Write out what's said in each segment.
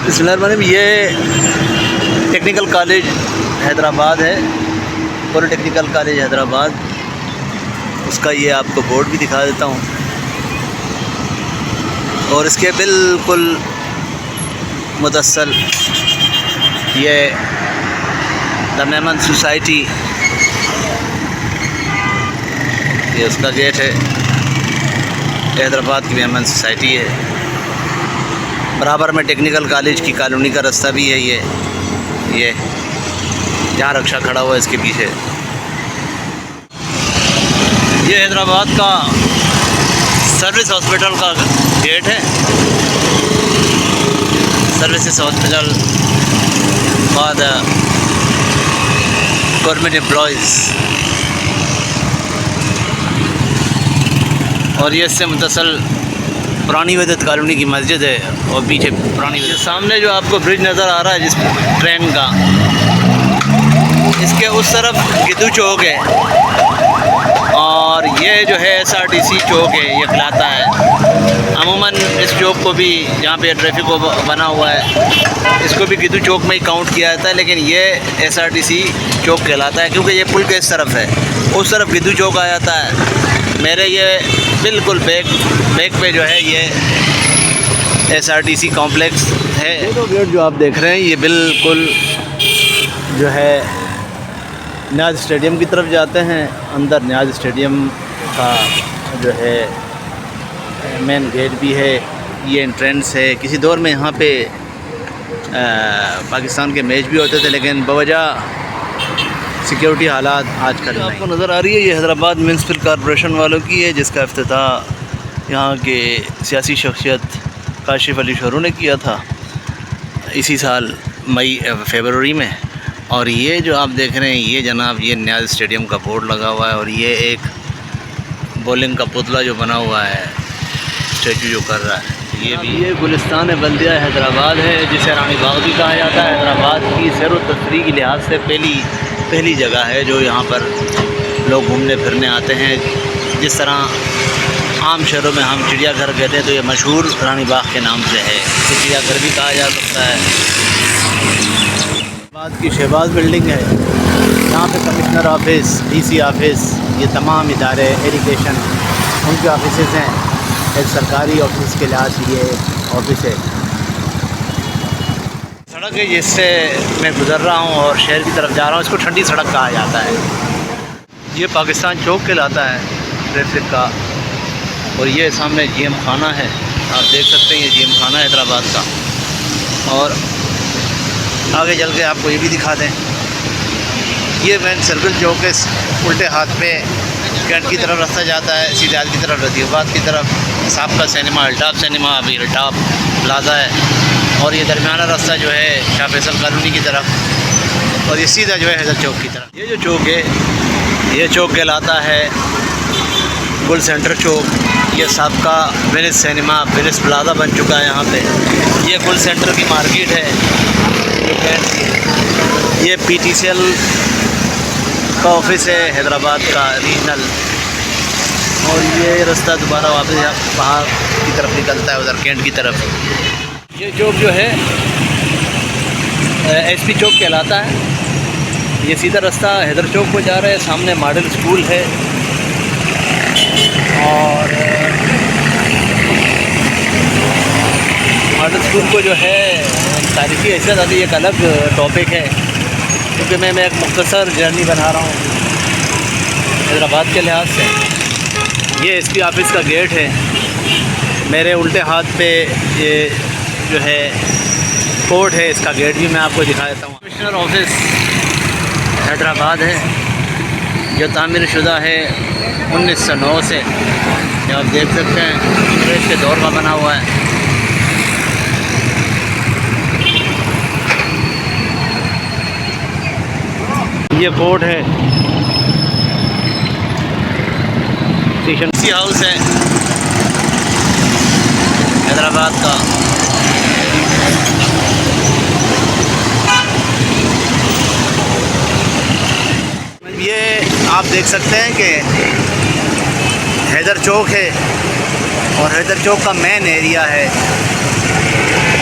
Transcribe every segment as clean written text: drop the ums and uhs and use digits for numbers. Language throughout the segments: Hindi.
बिस्मिल्लाहिर्रहमानिर्रहीम। ये टेक्निकल कॉलेज हैदराबाद है, पॉलिटेक्निकल कॉलेज हैदराबाद। उसका ये आपको बोर्ड भी दिखा देता हूँ। और इसके बिल्कुल मुदस्सल ये द मेमन सोसाइटी, ये उसका गेट है। हैदराबाद की मेमन सोसाइटी है। बराबर में टेक्निकल कॉलेज की कॉलोनी का रास्ता भी है। ये जहाँ रक्षा खड़ा हुआ है इसके पीछे। ये हैदराबाद का सर्विस हॉस्पिटल का गेट है। Services hospital for the government employees. और ये इससे मुतसल पुरानी वदत कॉलोनी की मस्जिद है। और पीछे पुरानी वदत, सामने जो आपको ब्रिज नज़र आ रहा है जिस ट्रेन का, इसके उस तरफ गिद्दू चौक है। और ये जो है SRTC चौक है, ये कहलाता है। अमूमन इस चौक को भी, जहाँ पे ट्रैफिक बना हुआ है, इसको भी गिद्दू चौक में ही काउंट किया जाता है। लेकिन ये SRTC चौक कहलाता है क्योंकि ये पुल के इस तरफ है, उस तरफ गिद्दू चौक आ जाता है। मेरे ये बिल्कुल बैक पे जो है ये SRTC कॉम्प्लेक्स है। ये तो गेट जो आप देख रहे हैं ये बिल्कुल जो है न्याज स्टेडियम की तरफ जाते हैं। अंदर न्याज स्टेडियम का जो है मेन गेट भी है, ये एंट्रेंस है। किसी दौर में यहाँ पे पाकिस्तान के मैच भी होते थे, लेकिन बवजह सिक्योरिटी हालात आजकल आपको नज़र आ रही है। ये हैदराबाद म्यूनसिपल कॉरपोरेशन वालों की है, जिसका इफ्तिताह यहाँ के सियासी शख्सियत काशिफ अली शोरू ने किया था इसी साल फरवरी में। और ये जो आप देख रहे हैं ये जनाब, ये न्याज स्टेडियम का बोर्ड लगा हुआ है। और ये एक बॉलिंग का पुतला जो बना हुआ है, स्टैचू जो कर रहा है, ये भी ये गुलिस्तान बल्दिया हैदराबाद है, जिसे रानी बाग भी कहा जाता है। हैदराबाद की सैर व तफरीह के लिहाज से पहली जगह है जो यहाँ पर लोग घूमने फिरने आते हैं। जिस तरह आम शहरों में हम चिड़ियाघर कहते हैं, तो ये मशहूर रानी बाग के नाम से है, तो चिड़ियाघर भी कहा जा सकता है। हैदराबाद की शहबाज बिल्डिंग है, यहाँ पे कमिश्नर ऑफिस, DC ऑफिस, ये तमाम इदारे, एजुकेशन, उनके ऑफिस हैं। एक सरकारी ऑफिस के लिहाज से ये ऑफिस है। सड़क है जिससे मैं गुज़र रहा हूँ और शहर की तरफ जा रहा हूँ, इसको ठंडी सड़क कहा जाता है। ये पाकिस्तान चौक कहलाता है ट्रैफिक का। और ये सामने GM खाना है, आप देख सकते हैं, ये GM खाना है हैदराबाद का। और आगे चल के आपको ये भी दिखा दें, ये मेन सर्कल चौक है। उल्टे हाथ पे कैंट की तरफ रास्ता जाता है, सीधे हाथ की तरफ रजीबाद की तरफ साबका सिनेमा, अल्ताफ़ सिनेमा, अभी अल्ताफ़ प्लाजा है। और ये दरमियाना रास्ता जो है शाह फैसल कॉलोनी की तरफ, और ये सीधा जो है हैदर चौक की तरफ। ये जो चौक है, ये चौक कहलाता है गुल सेंटर चौक। ये साबका वेनिस सिनेमा, वेनिस प्लाजा बन चुका है यहाँ पे। ये गुल सेंटर की मार्केट है, ये PTCL का ऑफिस है हैदराबाद का रीजनल। और ये रास्ता दोबारा वापस बाहर की तरफ निकलता है, उधर कैंट की तरफ। ये चौक जो है SP चौक कहलाता है। ये सीधा रास्ता हैदर चौक को जा रहा है। सामने मॉडल स्कूल है। और मॉडल स्कूल को जो है तारीखी हैसियत आती है, एक अलग टॉपिक है, क्योंकि मैं एक मुख्तसर जर्नी बना रहा हूँ हैदराबाद के लिहाज से। ये SP ऑफिस का गेट है। मेरे उल्टे हाथ पे ये जो है कोर्ट है, इसका गेट भी मैं आपको दिखा देता हूँ। कमिश्नर ऑफिस हैदराबाद है, जो तामीर शुदा है 1909 से। ये आप देख सकते हैं, अंग्रेज़ के दौर का बना हुआ है। ये कोर्ट है, स्टेशन सी हाउस है हैदराबाद का। ये आप देख सकते हैं कि हैदर चौक है और हैदर चौक का मेन एरिया है।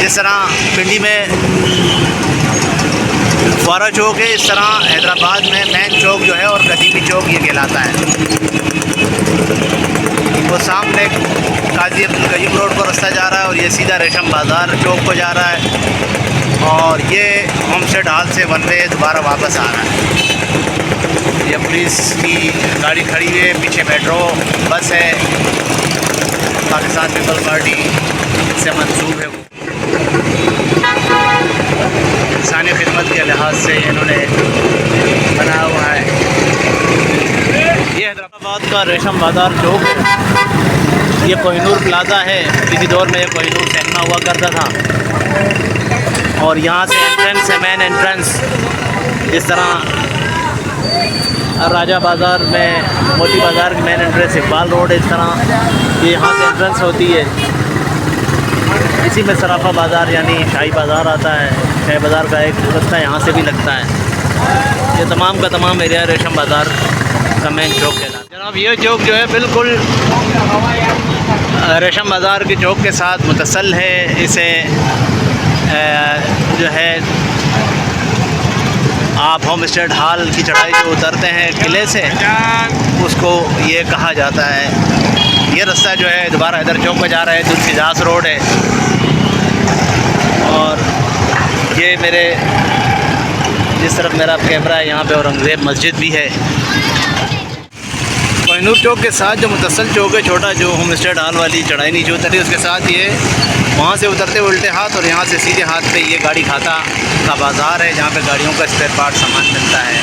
जिस तरह पिंडी में फुआरा चौक है, इस तरह हैदराबाद में मेन चौक जो है और कदीमी चौक ये कहलाता है। वो सामने काजी अब्दुल कयूम रोड पर रास्ता जा रहा है और ये सीधा रेशम बाज़ार चौक को जा रहा है और ये होमस्टेड हॉल से वन वे दोबारा वापस आ रहा है। ये पुलिस की गाड़ी खड़ी हुई है, पीछे मेट्रो बस है, पाकिस्तान पीपल पार्टी से मंसूब है। वो इंसानी खिदमत के लिहाज से इन्होंने बनाया हुआ है। ये हैदराबाद का रेशम बाज़ार चौक है। ये कोहिनूर प्लाज़ा है, किसी दौर में ये कोहिनूर सिनेमा हुआ करता था और यहाँ से एंट्रेंस है, मेन एंट्रेंस। जिस तरह राजा बाज़ार में मोती बाज़ार की मेन एंट्रेंस इकबाल रोड है, इस तरह ये यहाँ से एंट्रेंस होती है। इसी में सराफा बाज़ार यानी शाही बाज़ार आता है, शाही बाज़ार का एक रास्ता यहाँ से भी लगता है। ये तमाम का तमाम एरिया रेशम बाज़ार का मेन चौक है जनाब। ये चौक जो है बिल्कुल रेशम बाज़ार के चौक के साथ मुतसल है। इसे जो है आप होम स्टेड हॉल की चढ़ाई जो उतरते हैं किले से, उसको ये कहा जाता है। ये रास्ता जो है दोबारा हैदर चौक पर जा रहा है, दुल्फिजास रोड है। और ये मेरे जिस तरफ मेरा कैमरा है यहाँ पे औरंगज़ेब मस्जिद भी है। कोहिनूर चौक के साथ जो मुतसल चौक है छोटा, जो होम स्टेड हॉल वाली चढ़ाई नीचे उतरती है, उसके साथ ये वहाँ से उतरते उल्टे हाथ और यहाँ से सीधे हाथ पे ये गाड़ी खाता का बाज़ार है, जहाँ पे गाड़ियों का स्पेयर पार्ट सामान मिलता है।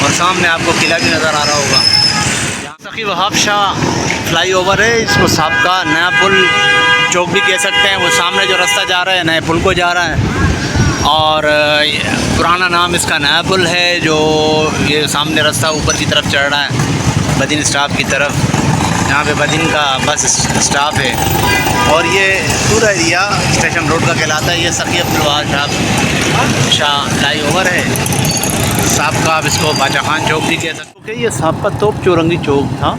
और सामने आपको किला भी नज़र आ रहा होगा। यहाँ सखी वहाब शाह फ्लाई ओवर है, इसको साबका नया पुल चौक भी कह सकते हैं। वो सामने जो रास्ता जा रहा है नए पुल को जा रहा है और पुराना नाम इसका नया पुल है। जो ये सामने रास्ता ऊपर की तरफ चढ़ रहा है बदीन स्टाफ की तरफ, यहाँ पे बदीन का बस स्टाफ है। और ये पूरा एरिया स्टेशन रोड का कहलाता है। ये सखी अब्दुल वहाब शाह फ्लाई ओवर है, साबका आप इसको बादशाह खान चौक भी कह सकते हैं। ये साबका तोप चौरंगी चौक था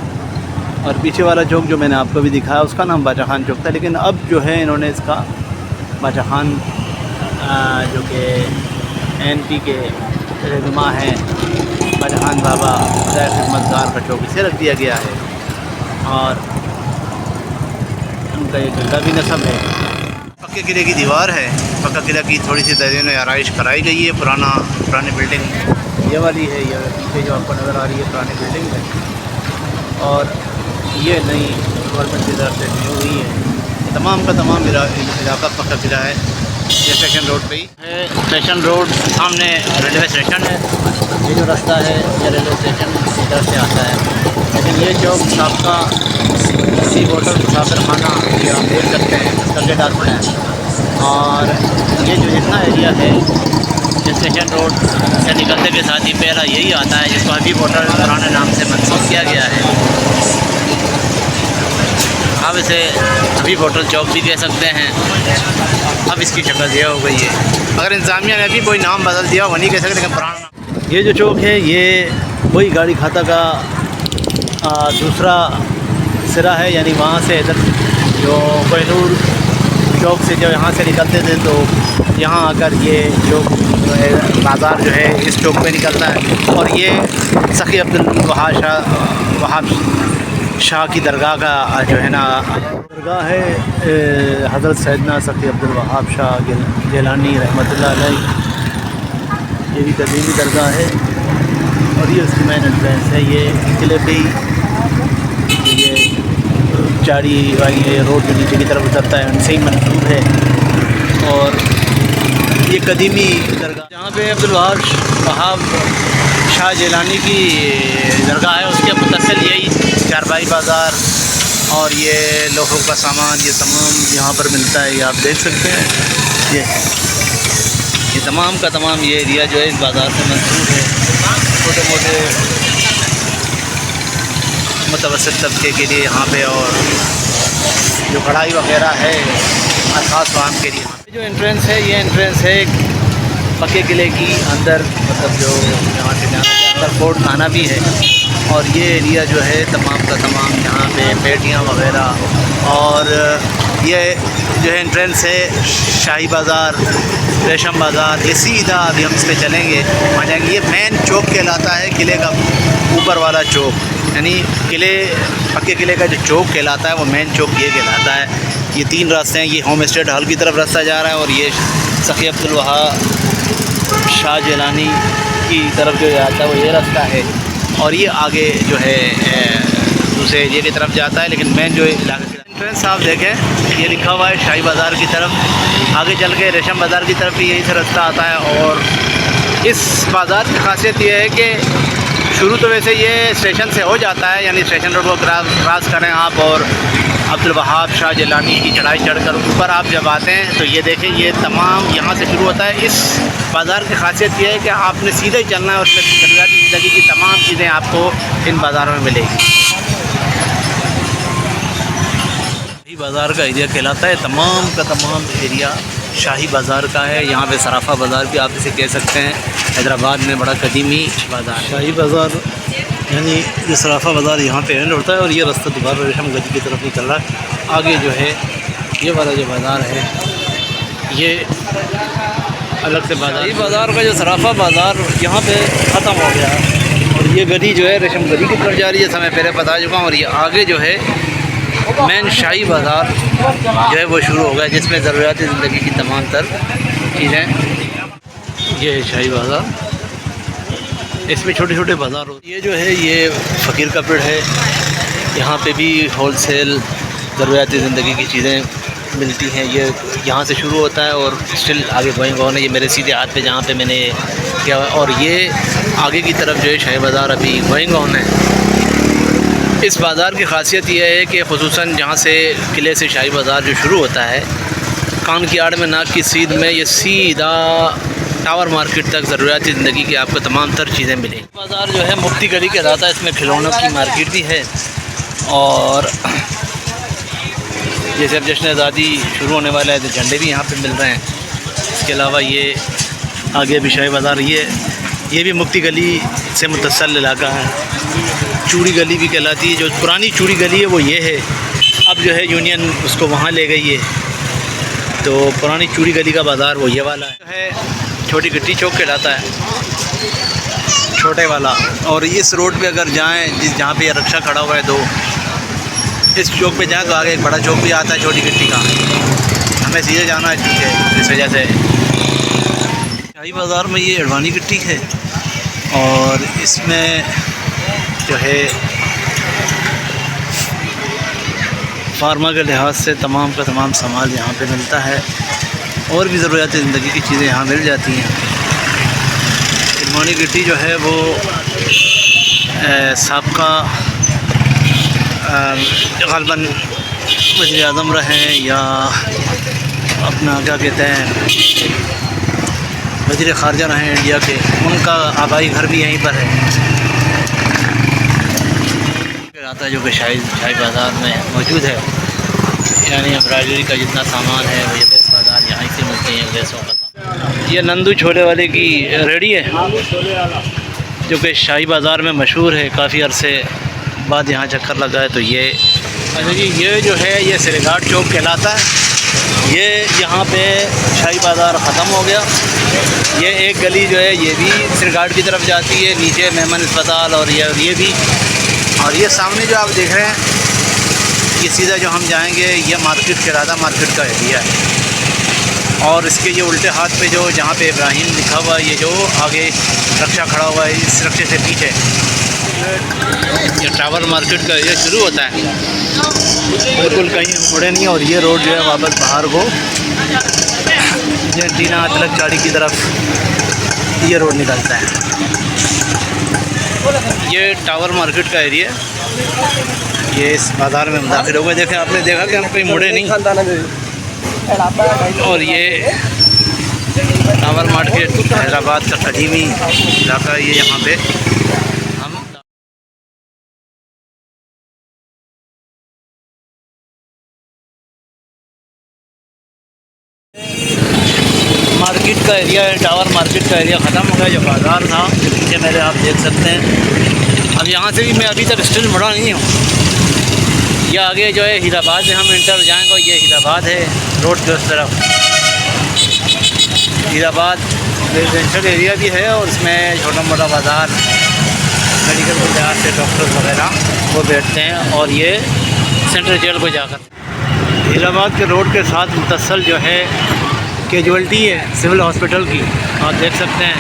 और पीछे वाला चौक जो मैंने आपको भी दिखाया उसका नाम बादशाह खान चौक था। लेकिन अब जो है इन्होंने इसका बादशाह खान जो कि NP के रहनुमा हैं बादशाह खान बाबा खिदमतगार का चौक इसे रख दिया गया है। और उनका एक गंगा भी नस्ब है। पक्के किले की दीवार है, पक्का किला की थोड़ी सी तज़ीन आराइश कराई गई है। पुरानी बिल्डिंग ये वाली है, ये पीछे जो आपको नज़र आ रही है पुरानी बिल्डिंग है और ये नई गवर्नमेंट की तरफ से न्यू हुई है। तमाम का तमाम इलाका पक्का किला है। ये स्टेशन रोड पे ही है। स्टेशन रोड सामने रेलवे स्टेशन है। ये जो रास्ता है ये रेलवे स्टेशन की तरफ से आता है। लेकिन ये चौक साबका सी होटल मुसाफिर खाना ये आप देख सकते हैं, इसका गेट आता है। और ये जो जितना एरिया है स्टेशन रोड से निकलने के साथ ही पहला यही आता है, जिसको हबीब होटल पुराने नाम से मंसूब किया गया है। अब इसे हबीब होटल चौक भी कह सकते हैं। अब इसकी शक्ल यह हो गई है। अगर इंतज़ामिया ने भी कोई नाम बदल दिया वो नहीं कह सकते, लेकिन पुराना नाम। ये जो चौक है ये वही गाड़ी खाता का दूसरा सिरा है, यानी वहाँ से इधर जो कोहिनूर चौक से जब यहाँ से निकलते थे तो यहाँ आकर ये चौक बाज़ार जो है इस चौक पे निकलता है। और ये सखी अब्दुल वहाब शाह की दरगाह का जो है ना दरगाह है, हज़रत सैयदना सखी अब्दुल वहाब शाह गिलानी रहमतुल्लाह अलैह। ये भी कदीमी दरगाह है और ये उसकी मेन एंट्रेंस है। ये किले पे ये चाड़ी वाली ये रोड जो नीचे की तरफ उतरता है उनसे ही मंसूब है। और ये कदीमी दरगाह जहाँ पे अब्दुल वहाब शाह जिलानी की दरगाह है उसके मुतसिल यही चारबाई बाज़ार और ये लोगों का सामान ये तमाम यहाँ पर मिलता है। ये आप देख सकते हैं। ये तमाम का तमाम ये एरिया जो है इस बाज़ार से मंसूब है। छोटे मोटे मुतवस्सित तबके के लिए यहाँ पे, और जो कढ़ाई वगैरह है ख़ास फार्म के लिए। जो एंट्रेंस है, ये एंट्रेंस है पक्के किले की अंदर, मतलब जो यहाँ से जाने के अंदर फोर्ट खाना भी है। और ये एरिया जो है तमाम का तमाम यहाँ पे पेटियाँ वगैरह, और ये जो है एंट्रेंस है शाही बाज़ार, रेशम बाज़ार। ये सीधा अभी हम इस पर चलेंगे, वहाँ जाएंगे। ये मेन चौक कहलाता है किले का, ऊपर वाला चौक, यानी किले पक्के किले का जो चौक कहलाता है वो मेन चौक ये कहलाता है। ये 3 रास्ते हैं, ये होम स्टेट हॉल की तरफ रास्ता जा रहा है, और ये सखी अब्दुल वहाब शाह जिलानी की तरफ जो जाता है वो ये रास्ता है, और ये आगे जो है दूसरे एरिया की तरफ जाता है। लेकिन मेन जो इलाका एंट्रेंस आप देखें, ये लिखा हुआ है शाही बाज़ार की तरफ। आगे चल के रेशम बाज़ार की तरफ भी यही से रास्ता आता है। और इस बाज़ार की खासियत ये है कि शुरू तो वैसे ये स्टेशन से हो जाता है, यानी स्टेशन रोड को क्रॉस करें आप, और अब्दुल वहाब शाह जिलानी की चढ़ाई चढ़कर ऊपर आप जब आते हैं तो ये देखें, ये तमाम यहाँ से शुरू होता है। इस बाज़ार की खासियत ये है कि आपने सीधे ही चलना है, और ज़रूरियाती ज़िंदगी की तमाम चीज़ें आपको इन बाज़ारों में मिलेगी। शाही बाज़ार का एरिया कहलाता है, तमाम का तमाम एरिया शाही बाज़ार का है। यहाँ पे सराफा बाज़ार भी आप इसे कह सकते हैं, हैदराबाद में बड़ा कदीमी बाज़ार। शाही बाज़ार यानी ये सराफा बाज़ार यहाँ पे एंड होता है, और ये रास्ता दोबारा रेशम गली की तरफ निकल रहा है। आगे जो है ये वाला जो बाज़ार है ये अलग से बाज़ार, ये बाज़ार का जो सराफा बाज़ार यहाँ पे ख़त्म हो गया है, और ये गली जो है रेशम गली की तरफ जा रही है, समय पहले बता चुका हूँ। और ये आगे जो है मेन शाही बाज़ार जो है वो शुरू हो गया, जिसमें ज़रूरियाती ज़िंदगी की तमाम तर चीज़ें। ये है शाही बाज़ार, इसमें छोटे छोटे बाज़ार होते हैं। ये जो है ये फ़कीर का पेड़ है, यहाँ पे भी होल सेल ज़रूरियाती ज़िंदगी की चीज़ें मिलती हैं। ये यहाँ से शुरू होता है और स्टिल आगे गोइंग ऑन है। ये मेरे सीधे हाथ पे जहाँ पे मैंने किया, और ये आगे की तरफ जो है शाही बाज़ार अभी गोइंग ऑन है। इस बाज़ार की खासियत यह है कि ख़ुसूसन जहाँ से किले से शाही बाज़ार जो शुरू होता है, कान की आड़ में नाक की सीध में, ये सीधा टावर मार्केट तक ज़रूरियाती ज़िंदगी की आपको तमाम तर चीज़ें मिलेंगी। बाज़ार जो है मुफ्ती गली कहलाता है, इसमें खिलौनों की मार्केट भी है। और जैसे अब जश्न आज़ादी शुरू होने वाला है तो झंडे भी यहाँ पे मिल रहे हैं। इसके अलावा ये आगे भी शाही बाज़ार, ये भी मुफ्ती गली से मुतसल इलाका है। चूड़ी गली भी कहलाती है, जो पुरानी चूड़ी गली है वो ये है। अब जो है यूनियन उसको वहाँ ले गई है, तो पुरानी चूड़ी गली का बाज़ार वो ये वाला है। छोटी गिट्टी चौक कहलाता है, छोटे वाला। और इस रोड पे अगर जाएं, जहाँ पे रक्षा खड़ा हुआ है दो, इस चौक पे जाएं तो आगे एक बड़ा चौक भी आता है छोटी गिट्टी का। हमें सीधे जाना है चूँकि इस वजह से। शाही बाज़ार में ये अडवानी गिट्टी है, और इसमें जो है फार्मा के लिहाज से तमाम का तमाम सामान यहाँ पे मिलता है, और भी ज़रूरियाती ज़िंदगी की चीज़ें यहाँ मिल जाती हैं। अडवानी गिट्टी जो है वो साबका ग़ालिबन वज़ीर आज़म रहे, या अपना क्या कहते हैं वज़ीर ख़ारजा रहे इंडिया के, उनका आबाई घर भी यहीं पर है। आता है जो कि शाही बाज़ार में मौजूद है, यानी एम्ब्रॉयडरी का जितना सामान है वो ये बाज़ार यहाँ से मिलते हैं। ड्रेसों का ये नंदू छोले वाले की रेडी है, जो कि शाही बाज़ार में मशहूर है। काफ़ी अरसे बाद यहाँ चक्कर लगा है। तो ये अच्छा जी, ये जो है ये सिरघाट चौक कहलाता है। ये यहाँ पे शाही बाज़ार ख़त्म हो गया। ये एक गली जो है ये भी सिरघाट की तरफ जाती है, नीचे मेमन अस्पताल, और ये भी। और ये सामने जो आप देख रहे हैं, ये सीधा जो हम जाएंगे ये मार्केट कहलाता, मार्केट का एरिया है। और इसके ये उल्टे हाथ पे जो जहाँ पे इब्राहिम लिखा हुआ है, ये जो आगे रक्षा खड़ा हुआ है, इस रक्षे से पीछे ये टावर मार्केट का एरिया शुरू होता है। बिल्कुल कहीं हम मुड़े नहीं। और ये रोड जो है वापस बाहर को ये टीना अदलक चाड़ी की तरफ ये रोड निकलता है। ये टावर मार्केट का एरिया, ये इस बाज़ार में हम दाखिल हो गए। देखें, आपने देखा कि हम कहीं मुड़े नहीं। और ये टावर मार्केट हैदराबाद का कदीमी इलाका, ये यहाँ पे मार्केट का एरिया है, टावर मार्केट का एरिया ख़त्म हो गया। जो बाज़ार था जो पीछे मेरे आप देख सकते हैं। अब यहाँ से भी मैं अभी तक स्टिल मुड़ा नहीं हूँ। यह आगे जो है हीराबाद में हम इंटर जाएंगे। ये हीराबाद है रोड के उस तरफ। हीराबाद रेजिडेंशियल एरिया भी है और इसमें छोटा मोटा बाज़ार, मेडिकल के लिहाज से डॉक्टर्स वगैरह वो बैठते हैं। और ये सेंट्रल जेल को जाकर हीराबाद के रोड के साथ मुतसल जो है कैजुअल्टी है सिविल हॉस्पिटल की। आप देख सकते हैं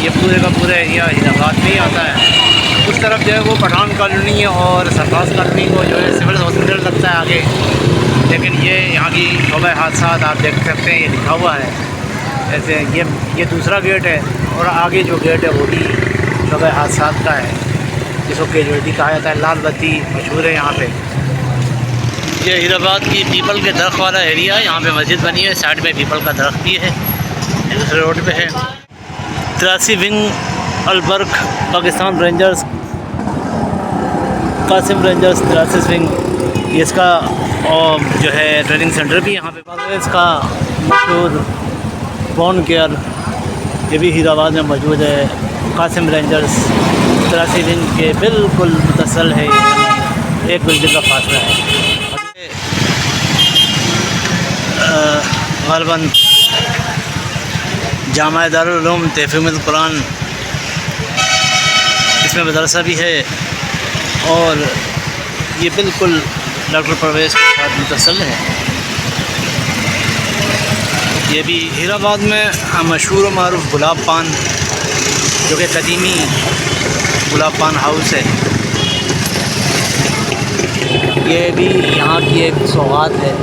ये पूरे का पूरा एरिया हीराबाद में ही आता है। उस तरफ जो है वो पठान कॉलोनी और सरफराज कॉलोनी को जो है सिविल हॉस्पिटल लगता है आगे। लेकिन ये यहाँ की शोबा हादसा आप देख सकते हैं, ये लिखा हुआ है ऐसे। ये दूसरा गेट है और आगे जो गेट है वो भी शोबा हादसा का है, जिसको कैजुअल्टी कहा जाता है। लाल बत्ती मशहूर है यहाँ पे। ये हीराबाद की पीपल के दरख्त वाला एरिया है। यहाँ पे मस्जिद बनी है, साइड में पीपल का दरख्त भी है, दूसरे रोड पे है। 83 विंग अलबर्ग Pakistan Rangers, Qasim Rangers 83 wing, ये इसका और जो है ट्रेनिंग सेंटर भी यहाँ पे। इसका मशहूर बोन केयर ये भी हीराबाद में मौजूद है। कासिम रेंजर्स 83 विंग के बिल्कुल मुतसल है, एक बिल्डिंग का फासला है। ग़ालिबन जामा दारुल उलूम तहफ़ीज़ुल कुरान, इसमें मदरसा भी है। और ये बिल्कुल डॉक्टर परवेज़ के साथ मुतसल है। ये भी हीराबाद में मशहूर और मारूफ गुलाब पान, जो कि कदीमी गुलाब पान हाउस है। ये भी यहाँ की एक सौगात है।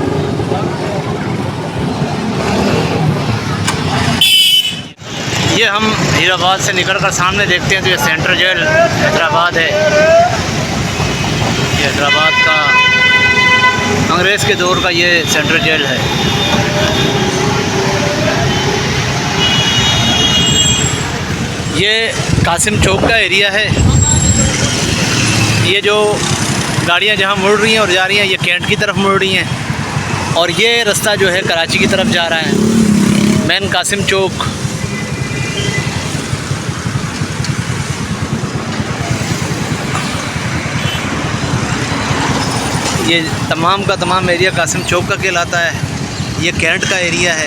ये हम हीराबाद से निकलकर सामने देखते हैं तो ये सेंट्रल जेल हैदराबाद है। ये हैदराबाद का अंग्रेज़ के दौर का ये सेंट्रल जेल है। ये कासिम चौक का एरिया है। ये जो गाड़ियाँ जहाँ मुड़ रही हैं और जा रही हैं, ये कैंट की तरफ मुड़ रही हैं। और ये रास्ता जो है कराची की तरफ जा रहा है, मेन कासिम चौक। ये तमाम का तमाम एरिया कासिम चौक का कहलाता है। ये कैंट का एरिया है।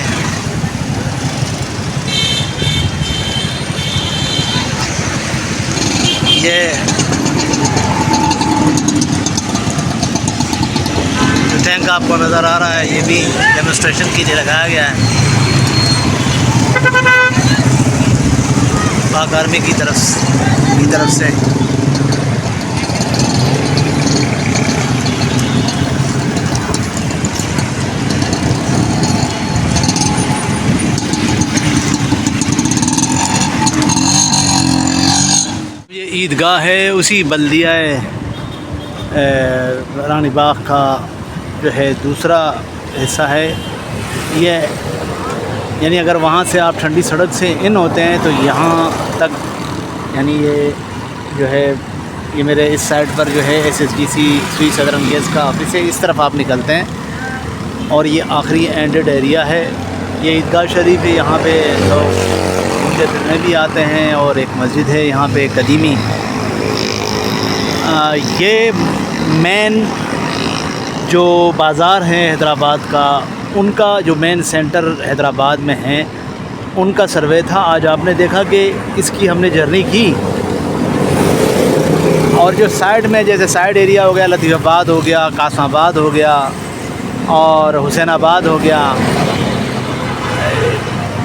ये जो टैंक आपको नज़र आ रहा है, ये भी डेमोन्स्ट्रेशन के लिए लगाया गया है पाक आर्मी की तरफ से। ईदगाह है उसी बल्दिया रानी बाग का जो है दूसरा हिस्सा है ये। यानी अगर वहाँ से आप ठंडी सड़क से इन होते हैं तो यहाँ तक, यानी ये जो है ये मेरे इस साइड पर जो है SSDC सुई सदरन गैस का ऑफिस है। इस तरफ आप निकलते हैं और ये आखिरी एंडेड एरिया है। ये ईदगाह शरीफ है, यहाँ पे लोग घूमने फिरने भी आते हैं। और एक मस्जिद है यहाँ पे कदीमी। ये मेन जो बाज़ार है हैदराबाद का, उनका जो मेन सेंटर हैदराबाद में है, उनका सर्वे था। आज आपने देखा कि इसकी हमने जर्नी की। और जो साइड में, जैसे साइड एरिया हो गया, लतीफ़ाबाद हो गया, कासमाबाद हो गया और हुसैनाबाद हो गया,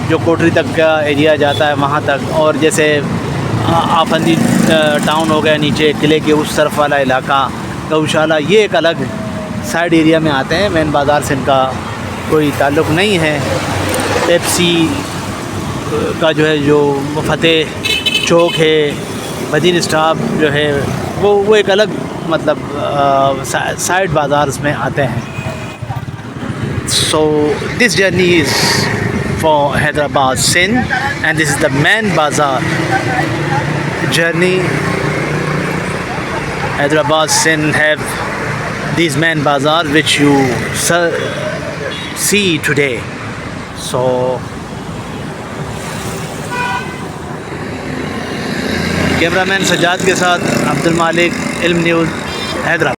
जो कोटरी तक का एरिया जाता है वहाँ तक। और जैसे आफंदी टाउन हो गया नीचे किले के उस तरफ वाला इलाका, गौशाला, ये एक अलग साइड एरिया में आते हैं। मेन बाज़ार से इनका कोई ताल्लुक़ नहीं है। पेप्सी का जो है, जो फतेह चौक है, मदीन स्टॉप जो है, वो एक अलग मतलब साइड बाज़ार में आते हैं। So this journey is for Hyderabad Sindh, and this is the main bazaar journey. Hyderabad Sindh have these main bazaar which you see today. So cameraman Sajjad के साथ अब्दुल मालिक, इल्म न्यूज़, हैदराबाद।